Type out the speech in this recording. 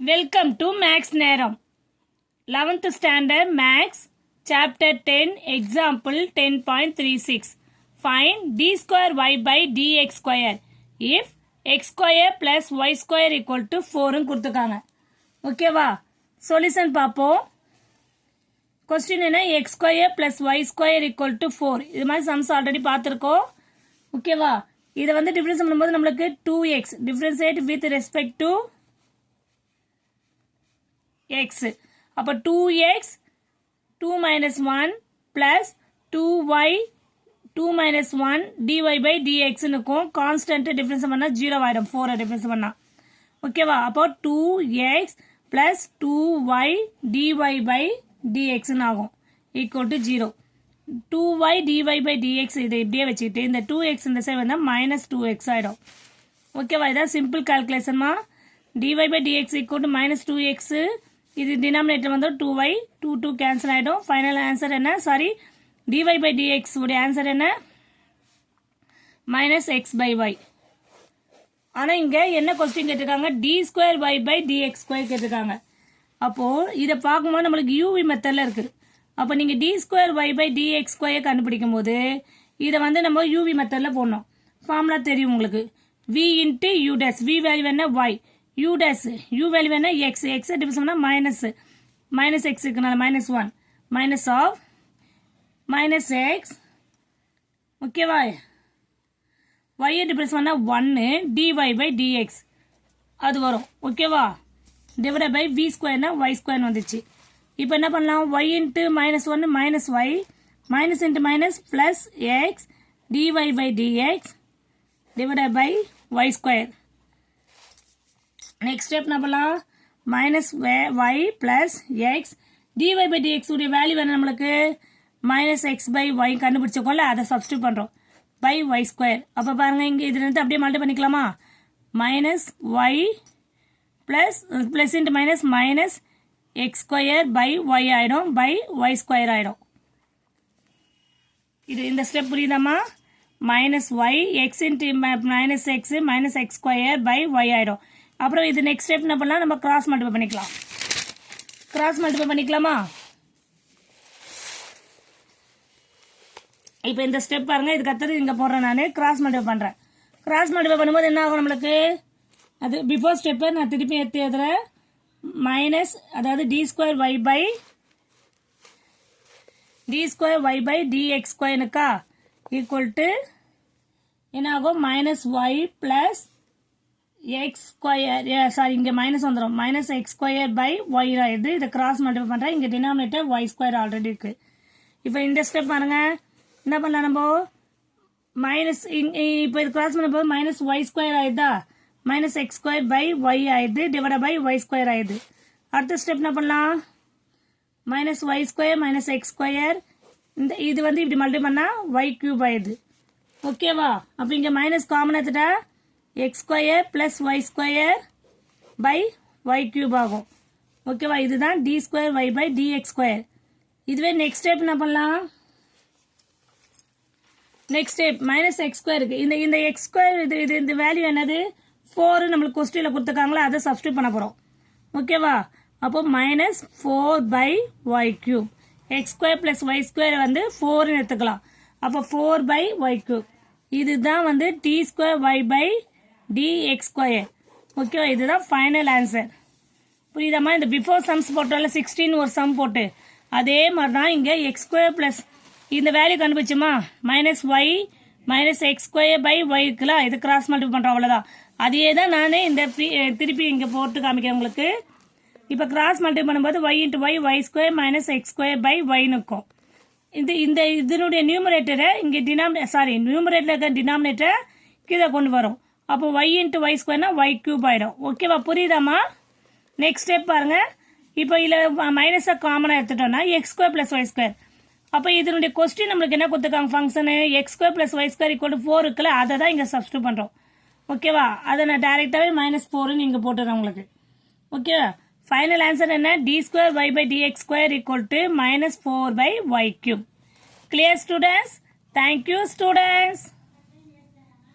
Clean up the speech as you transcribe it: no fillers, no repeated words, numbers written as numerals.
Welcome to Max நேரம் 11th standard Max chapter 10 example 10.36 find d square y by dx square if x square plus y square equal to 4 கொடுத்துருக்காங்க ஓகேவா solution பார்ப்போம் question என்ன x square plus y square equal to 4 இது மாதிரி sums already பார்த்துருக்கோம் ஓகேவா இதை வந்து டிஃபரன்ஸ் பண்ணும்போது நம்மளுக்கு 2x differentiate with respect to x அப்ப 2x 2 minus 1 plus 2y 2 minus 1 dy by dx இருக்கும் கான்ஸ்டன்ட் டிஃபரன்ஸ் பண்ணா 0 ஆயிடும் 4 டிஃபரன்ஸ் பண்ணா ஓகேவா அப்போ 2x plus 2y dy by dx ஆகும் equal to 0 2y dy by dx இதை இப்படியே வச்சுக்கிட்டு இந்த 2x இந்த சைடு வந்தா minus 2x ஆயிடும் ஓகேவா இதான் simple கால்குலேஷன்மா dy by dx equal to minus 2x இது டினாமினேட்டர் வந்து 2y 2 கேன்சல் ஆயிடும் ஃபைனல் ஆன்சர் என்ன சாரி dy by dx உடைய ஆன்சர் என்ன minus x by y ஆனா இங்க என்ன क्वेश्चन கேட்டிருக்காங்க d square y by dx square கேட்டிருக்காங்க அப்போ இத பாக்கும்போது நமக்கு uv மெத்தட்ல இருக்கு அப்ப நீங்க d square y by dx square கண்டுபிடிக்கும்போது இத வந்து நம்ம uv மெத்தட்ல போடணும் ஃபார்முலா தெரியும் உங்களுக்கு v into u dash v value என்ன y u dash u வேல்யூ என்ன x x டிஃபரன்ஸ் பண்ணா minus x இருக்குனால minus 1 minus of minus x ஓகேவா y டிஃபரன்ஸ் பண்ணா 1 dy by dx அது வரும் ஓகேவா டிவைடட் பை v ஸ்கொயர்னா y ஸ்கொயர் வந்துச்சு இப்போ என்ன பண்ணலாம் y into minus 1 minus y minus into minus plus x dy by dx divided by y square next step என்ன பண்ணலாம் minus y plus x dy by dx உடைய value என்ன நமக்கு minus x by y கண்டுபிடிச்சோம்ல அதை substitute பண்றோம் by y square அப்ப பாருங்க இங்க இதுல இருந்து அப்படியே மல்டிப்ளை பண்ணிக்கலாமா minus y plus into minus x square by y ஆயிடும் by y square ஆயிடும் இது இந்த step புரியுதாமா minus y x into minus x square by y ஆயிடும் அப்புறம் இது நெக்ஸ்ட் ஸ்டெப் என்ன பண்ணலாம் நம்ம கிராஸ் மல்டிப்ளை பண்ணிக்கலாமா இப்போ இந்த ஸ்டெப் பாருங்க இதுக்கு அடுத்து இங்க போடுறேன் நான் கிராஸ் மல்டிப்ளை பண்றேன் கிராஸ் மல்டிப்ளை பண்ணும்போது என்ன ஆகும் நம்மளுக்கு அது பிஃபோர் ஸ்டெப் நான் திருப்பி எடுத்து எழுதுறேன் மைனஸ் அதாவது d square y by dx ஸ்கொயர்னுக்கா ஈக்குவல் டு என்ன ஆகும் minus y plus x square sorry இங்க மைனஸ் வந்துரும் minus x square by y ஆயிடுது இதை கிராஸ் மல்டிப்ளை பண்றேன் இங்க டினாமினேட்டர் y square ஆல்ரெடி இருக்கு இப்போ இந்த ஸ்டெப் பாருங்க என்ன பண்ணலாம் நம்ம மைனஸ் இப்போ இது கிராஸ் பண்ணும்போது minus y square ஆயிடுதா minus x square by y ஆயிடுது டிவைடட் by y square ஆயிடுது அடுத்த ஸ்டெப் என்ன பண்ணலாம் minus y square minus x square இந்த இது வந்து இப்படி மல்டிப்ளை பண்ணா y cube ஆயிடுது ஓகேவா அப்ப இங்க மைனஸ் காமன் எடுத்துட்டா x square plus y square by y cube ஆகும் ஓகேவா இதுதான் d square y by dx square இதுவே நெக்ஸ்ட் ஸ்டெப் என்ன பண்ணலாம் next step minus x square இருக்கு இந்த x square இது இந்த வேல்யூ என்னது 4 நம்மளுக்கு क्वेश्चनல கொடுத்திருக்காங்களா அதை சப்ஸ்டிட்யூட் பண்ண போறோம் ஓகேவா அப்போ minus 4 by y cube x square plus y square வந்து 4 ன்னு எடுத்துக்கலாம் அப்போ 4 by y cube இதுதான் வந்து t square y by dx square ஓகேவா இதுதான் ஃபைனல் ஆன்சர் புரியுதாமா இந்த பிஃபோர் சம்ஸ் போட்டோம்ல 16 ஒரு சம் போட்டு அதே மாதிரி தான் இங்க x square plus இந்த value கண்டுபிடிச்சுமா minus y minus x square by y இருக்குல இது கிராஸ் மல்டிப்ளை பண்றோம் அவ்வளவுதான் அதே தான் நானே இந்த திருப்பி இங்க போட்டு காமிக்கிறேன் உங்களுக்கு இப்போ கிராஸ் மல்டிப்ளை பண்ணும்போது y into y square minus x square by y இருக்கும் இந்த இதனுடைய நியூமரேட்டரை இங்க நியூமரேட்டர்ல இருக்க டினாமினேட்டர் கீழே கொண்டு வரும் அப்போ y into y square y cube ஆயிடும் ஓகேவா புரியுதாமா நெக்ஸ்ட் ஸ்டெப் பாருங்க இப்போ இதுல மைனஸ் காமனா எடுத்துட்டோம்னா x square plus y square அப்ப இதனுடைய क्वेश्चन நமக்கு என்ன கொடுத்திருக்காங்க function x square plus y square equal to 4 இருக்குல அதை தான் இங்க சப்ஸ்டிட்யூட் பண்றோம் ஓகேவா அதை நான் டைரக்டாவே -4 ன்னு இங்க போட்டுறேன் உங்களுக்கு ஓகேவா ஃபைனல் ஆன்சர் என்ன d square y by dx square equal to -4 by y cube clear students thank you students